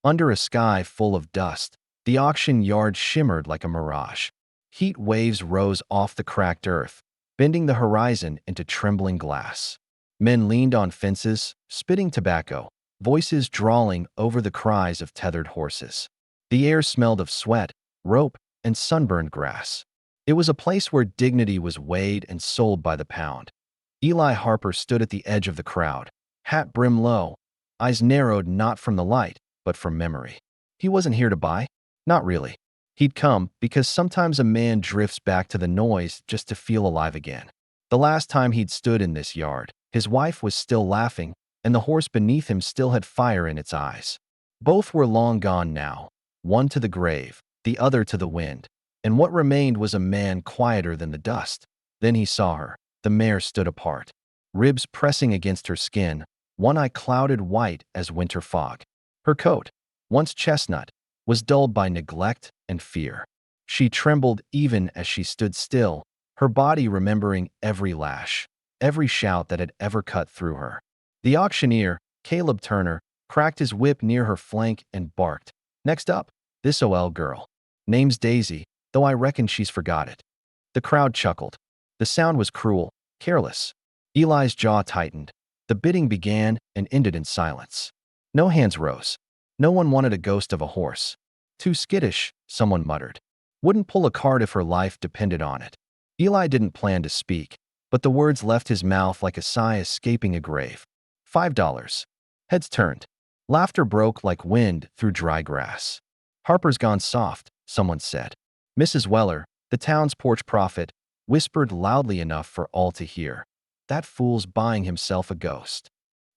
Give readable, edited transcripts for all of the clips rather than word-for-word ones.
Under a sky full of dust, the auction yard shimmered like a mirage. Heat waves rose off the cracked earth, bending the horizon into trembling glass. Men leaned on fences, spitting tobacco, voices drawling over the cries of tethered horses. The air smelled of sweat, rope, and sunburned grass. It was a place where dignity was weighed and sold by the pound. Eli Harper stood at the edge of the crowd, hat brim low, eyes narrowed not from the light, but from memory. He wasn't here to buy. Not really. He'd come because sometimes a man drifts back to the noise just to feel alive again. The last time he'd stood in this yard, his wife was still laughing, and the horse beneath him still had fire in its eyes. Both were long gone now, one to the grave, the other to the wind, and what remained was a man quieter than the dust. Then he saw her. The mare stood apart, ribs pressing against her skin, one eye clouded white as winter fog. Her coat, once chestnut, was dulled by neglect and fear. She trembled even as she stood still, her body remembering every lash, every shout that had ever cut through her. The auctioneer, Caleb Turner, cracked his whip near her flank and barked, "Next up, this OL girl. Name's Daisy, though I reckon she's forgot it." The crowd chuckled. The sound was cruel, careless. Eli's jaw tightened. The bidding began and ended in silence. No hands rose. No one wanted a ghost of a horse. "Too skittish," someone muttered. "Wouldn't pull a card if her life depended on it." Eli didn't plan to speak, but the words left his mouth like a sigh escaping a grave. $5. Heads turned. Laughter broke like wind through dry grass. "Harper's gone soft," someone said. Mrs. Weller, the town's porch prophet, whispered loudly enough for all to hear. "That fool's buying himself a ghost."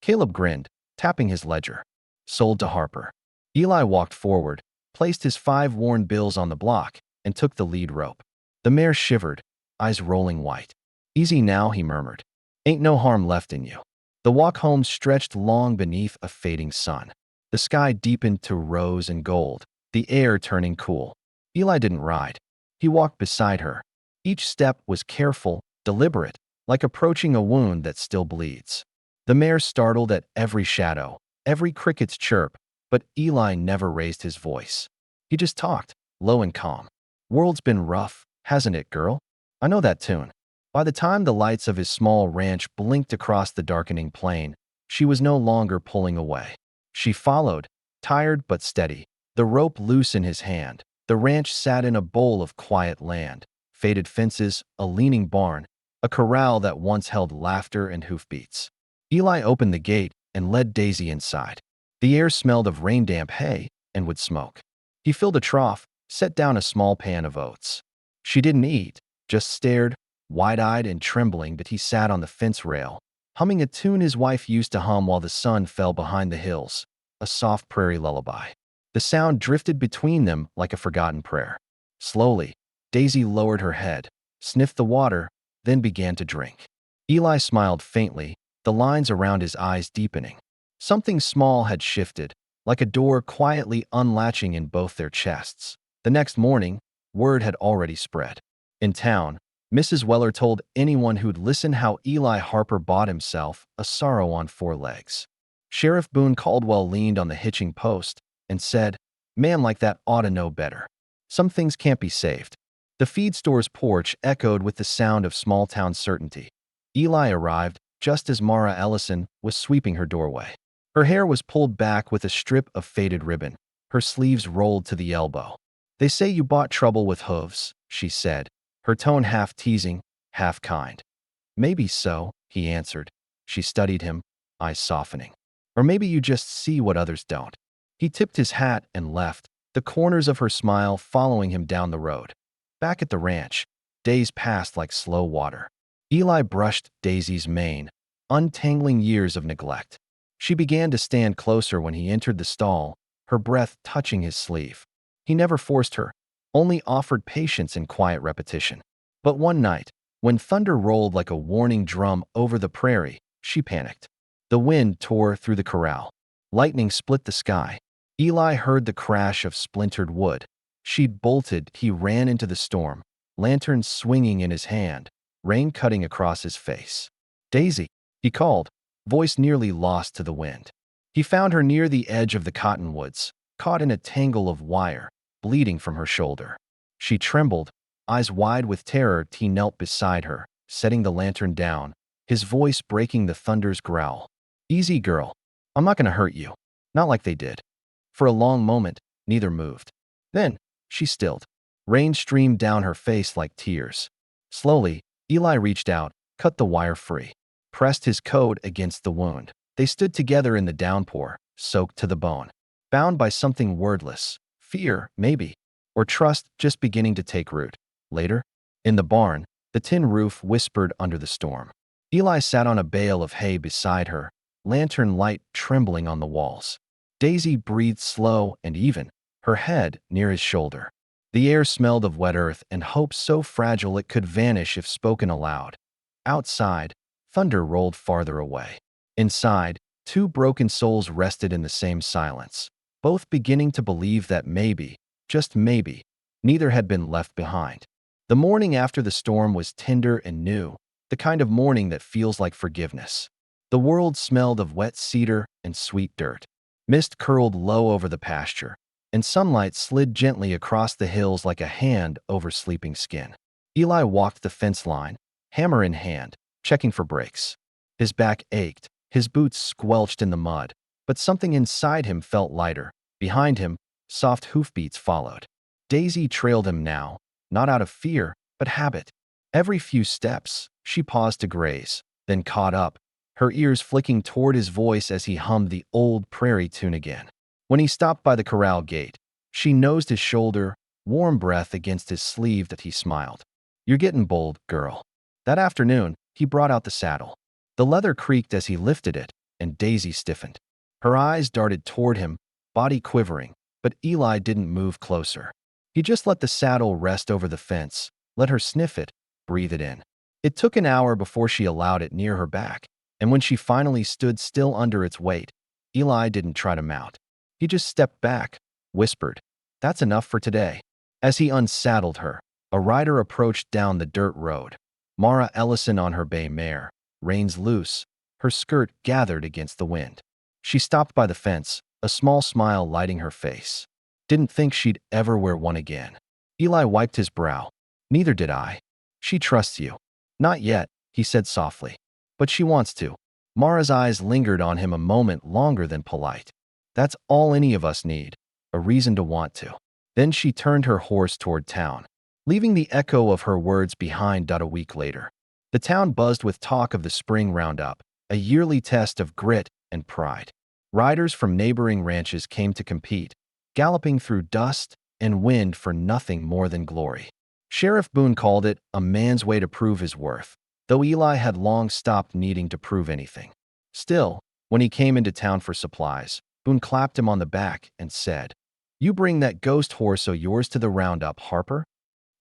Caleb grinned, tapping his ledger. "Sold to Harper." Eli walked forward, placed his 5 worn bills on the block, and took the lead rope. The mare shivered, eyes rolling white. "Easy now," he murmured. "Ain't no harm left in you." The walk home stretched long beneath a fading sun. The sky deepened to rose and gold, the air turning cool. Eli didn't ride. He walked beside her. Each step was careful, deliberate, like approaching a wound that still bleeds. The mare startled at every shadow, every cricket's chirp, but Eli never raised his voice. He just talked, low and calm. "World's been rough, hasn't it, girl? I know that tune." By the time the lights of his small ranch blinked across the darkening plain, she was no longer pulling away. She followed, tired but steady, the rope loose in his hand. The ranch sat in a bowl of quiet land, faded fences, a leaning barn, a corral that once held laughter and hoofbeats. Eli opened the gate and led Daisy inside. The air smelled of rain-damp hay and wood smoke. He filled a trough, set down a small pan of oats. She didn't eat, just stared, wide-eyed and trembling, but he sat on the fence rail, humming a tune his wife used to hum while the sun fell behind the hills, a soft prairie lullaby. The sound drifted between them like a forgotten prayer. Slowly, Daisy lowered her head, sniffed the water, then began to drink. Eli smiled faintly, the lines around his eyes deepening. Something small had shifted, like a door quietly unlatching in both their chests. The next morning, word had already spread. In town, Mrs. Weller told anyone who'd listen how Eli Harper bought himself a sorrow on 4 legs. Sheriff Boone Caldwell leaned on the hitching post and said, "Man like that ought to know better. Some things can't be saved." The feed store's porch echoed with the sound of small-town certainty. Eli arrived just as Mara Ellison was sweeping her doorway. Her hair was pulled back with a strip of faded ribbon, her sleeves rolled to the elbow. "They say you bought trouble with hooves," she said, her tone half teasing, half kind. "Maybe so," he answered. She studied him, eyes softening. "Or maybe you just see what others don't." He tipped his hat and left, the corners of her smile following him down the road. Back at the ranch, days passed like slow water. Eli brushed Daisy's mane, untangling years of neglect. She began to stand closer when he entered the stall, her breath touching his sleeve. He never forced her, only offered patience and quiet repetition. But one night, when thunder rolled like a warning drum over the prairie, she panicked. The wind tore through the corral. Lightning split the sky. Eli heard the crash of splintered wood. She'd bolted, he ran into the storm, lantern swinging in his hand, rain cutting across his face. "Daisy," he called, voice nearly lost to the wind. He found her near the edge of the cottonwoods, caught in a tangle of wire, bleeding from her shoulder. She trembled, eyes wide with terror. T knelt beside her, setting the lantern down, his voice breaking the thunder's growl. "Easy, girl. I'm not gonna hurt you. Not like they did." For a long moment, neither moved. Then, she stilled. Rain streamed down her face like tears. Slowly, Eli reached out, cut the wire free, pressed his coat against the wound. They stood together in the downpour, soaked to the bone, bound by something wordless, fear, maybe, or trust just beginning to take root. Later, in the barn, the tin roof whispered under the storm. Eli sat on a bale of hay beside her, lantern light trembling on the walls. Daisy breathed slow and even, her head near his shoulder. The air smelled of wet earth and hope so fragile it could vanish if spoken aloud. Outside, thunder rolled farther away. Inside, two broken souls rested in the same silence, both beginning to believe that maybe, just maybe, neither had been left behind. The morning after the storm was tender and new, the kind of morning that feels like forgiveness. The world smelled of wet cedar and sweet dirt. Mist curled low over the pasture, and sunlight slid gently across the hills like a hand over sleeping skin. Eli walked the fence line, hammer in hand, checking for breaks. His back ached, his boots squelched in the mud, but something inside him felt lighter. Behind him, soft hoofbeats followed. Daisy trailed him now, not out of fear, but habit. Every few steps, she paused to graze, then caught up, her ears flicking toward his voice as he hummed the old prairie tune again. When he stopped by the corral gate, she nosed his shoulder, warm breath against his sleeve that he smiled. "You're getting bold, girl." That afternoon, he brought out the saddle. The leather creaked as he lifted it, and Daisy stiffened. Her eyes darted toward him, body quivering, but Eli didn't move closer. He just let the saddle rest over the fence, let her sniff it, breathe it in. It took an hour before she allowed it near her back, and when she finally stood still under its weight, Eli didn't try to mount. He just stepped back, whispered, "That's enough for today." As he unsaddled her, a rider approached down the dirt road. Mara Ellison on her bay mare, reins loose, her skirt gathered against the wind. She stopped by the fence, a small smile lighting her face. Didn't think she'd ever wear one again. Eli wiped his brow. "Neither did I. She trusts you." "Not yet," he said softly. "But she wants to." Mara's eyes lingered on him a moment longer than polite. "That's all any of us need, a reason to want to." Then she turned her horse toward town, leaving the echo of her words behind. A week later, the town buzzed with talk of the spring roundup, a yearly test of grit and pride. Riders from neighboring ranches came to compete, galloping through dust and wind for nothing more than glory. Sheriff Boone called it a man's way to prove his worth, though Eli had long stopped needing to prove anything. Still, when he came into town for supplies, Boone clapped him on the back and said, "You bring that ghost horse of yours to the roundup, Harper?"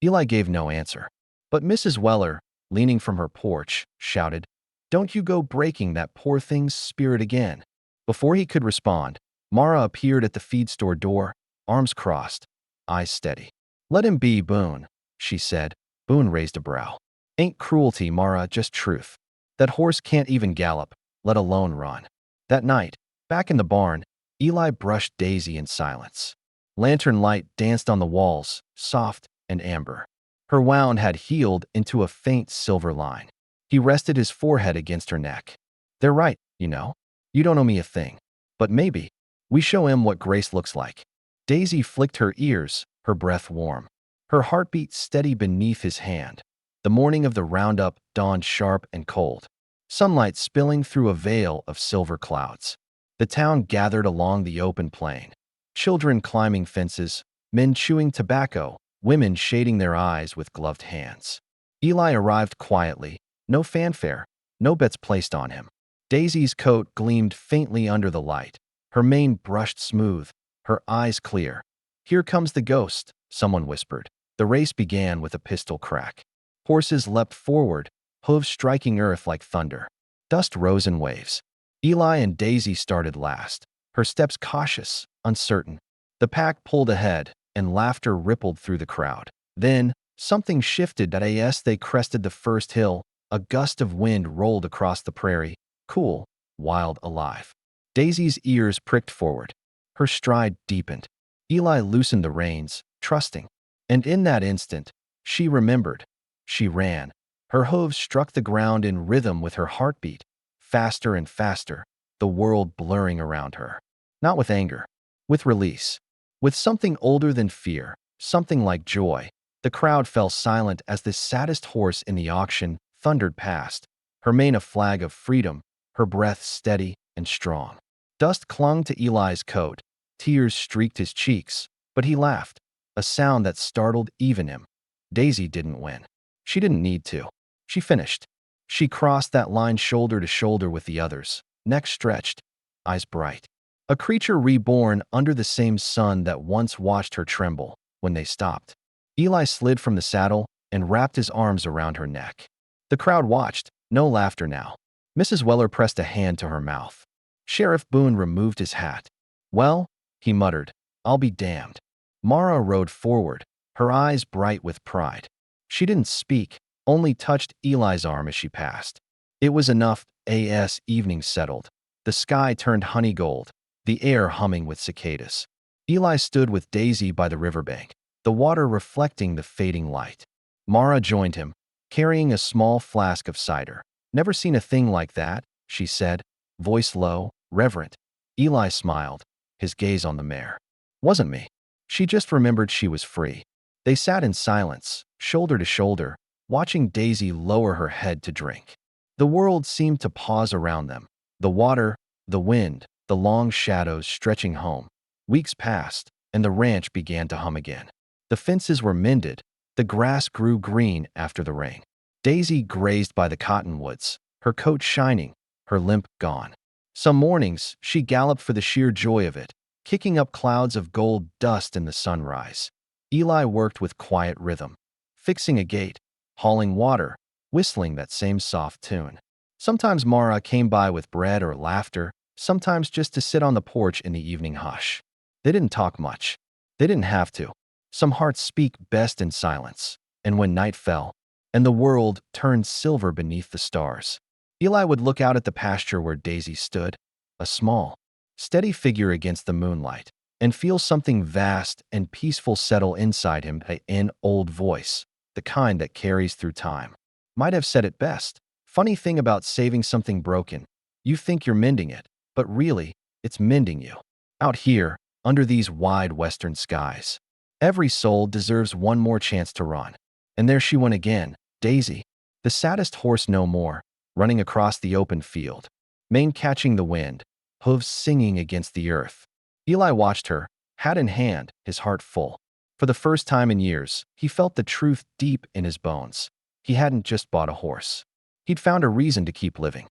Eli gave no answer. But Mrs. Weller, leaning from her porch, shouted, "Don't you go breaking that poor thing's spirit again." Before he could respond, Mara appeared at the feed store door, arms crossed, eyes steady. "Let him be, Boone," she said. Boone raised a brow. "Ain't cruelty, Mara, just truth. That horse can't even gallop, let alone run." That night, back in the barn, Eli brushed Daisy in silence. Lantern light danced on the walls, soft and amber. Her wound had healed into a faint silver line. He rested his forehead against her neck. "They're right, you know. You don't owe me a thing. But maybe we show him what grace looks like." Daisy flicked her ears, her breath warm, her heartbeat steady beneath his hand. The morning of the roundup dawned sharp and cold, sunlight spilling through a veil of silver clouds. The town gathered along the open plain, children climbing fences, men chewing tobacco, women shading their eyes with gloved hands. Eli arrived quietly, no fanfare, no bets placed on him. Daisy's coat gleamed faintly under the light, her mane brushed smooth, her eyes clear. "Here comes the ghost," someone whispered. The race began with a pistol crack. Horses leapt forward, hooves striking earth like thunder. Dust rose in waves. Eli and Daisy started last, her steps cautious, uncertain. The pack pulled ahead, and laughter rippled through the crowd. Then, something shifted as they crested the first hill. A gust of wind rolled across the prairie, cool, wild, alive. Daisy's ears pricked forward. Her stride deepened. Eli loosened the reins, trusting. And in that instant, she remembered. She ran. Her hooves struck the ground in rhythm with her heartbeat, faster and faster, the world blurring around her. Not with anger, with release. With something older than fear, something like joy. The crowd fell silent as the saddest horse in the auction thundered past, her mane a flag of freedom, her breath steady and strong. Dust clung to Eli's coat, tears streaked his cheeks, but he laughed, a sound that startled even him. Daisy didn't win. She didn't need to. She finished. She crossed that line shoulder to shoulder with the others, neck stretched, eyes bright. A creature reborn under the same sun that once watched her tremble when they stopped. Eli slid from the saddle and wrapped his arms around her neck. The crowd watched, no laughter now. Mrs. Weller pressed a hand to her mouth. Sheriff Boone removed his hat. "Well," he muttered, "I'll be damned." Mara rode forward, her eyes bright with pride. She didn't speak, only touched Eli's arm as she passed. It was enough. As evening settled, the sky turned honey gold, the air humming with cicadas. Eli stood with Daisy by the riverbank, the water reflecting the fading light. Mara joined him, carrying a small flask of cider. "Never seen a thing like that," she said, voice low, reverent. Eli smiled, his gaze on the mare. "Wasn't me." She just remembered she was free. They sat in silence, shoulder to shoulder, watching Daisy lower her head to drink. The world seemed to pause around them. The water, the wind, the long shadows stretching home. Weeks passed, and the ranch began to hum again. The fences were mended. The grass grew green after the rain. Daisy grazed by the cottonwoods, her coat shining, her limp gone. Some mornings, she galloped for the sheer joy of it, kicking up clouds of gold dust in the sunrise. Eli worked with quiet rhythm, fixing a gate, hauling water, whistling that same soft tune. Sometimes Mara came by with bread or laughter, sometimes just to sit on the porch in the evening hush. They didn't talk much. They didn't have to. Some hearts speak best in silence. And when night fell, and the world turned silver beneath the stars, Eli would look out at the pasture where Daisy stood, a small, steady figure against the moonlight, and feel something vast and peaceful settle inside him. An old voice, the kind that carries through time, might have said it best. Funny thing about saving something broken, you think you're mending it, but really, it's mending you. Out here, under these wide western skies, every soul deserves one more chance to run. And there she went again, Daisy, the saddest horse no more, running across the open field, mane catching the wind, hooves singing against the earth. Eli watched her, hat in hand, his heart full. For the first time in years, he felt the truth deep in his bones. He hadn't just bought a horse. He'd found a reason to keep living.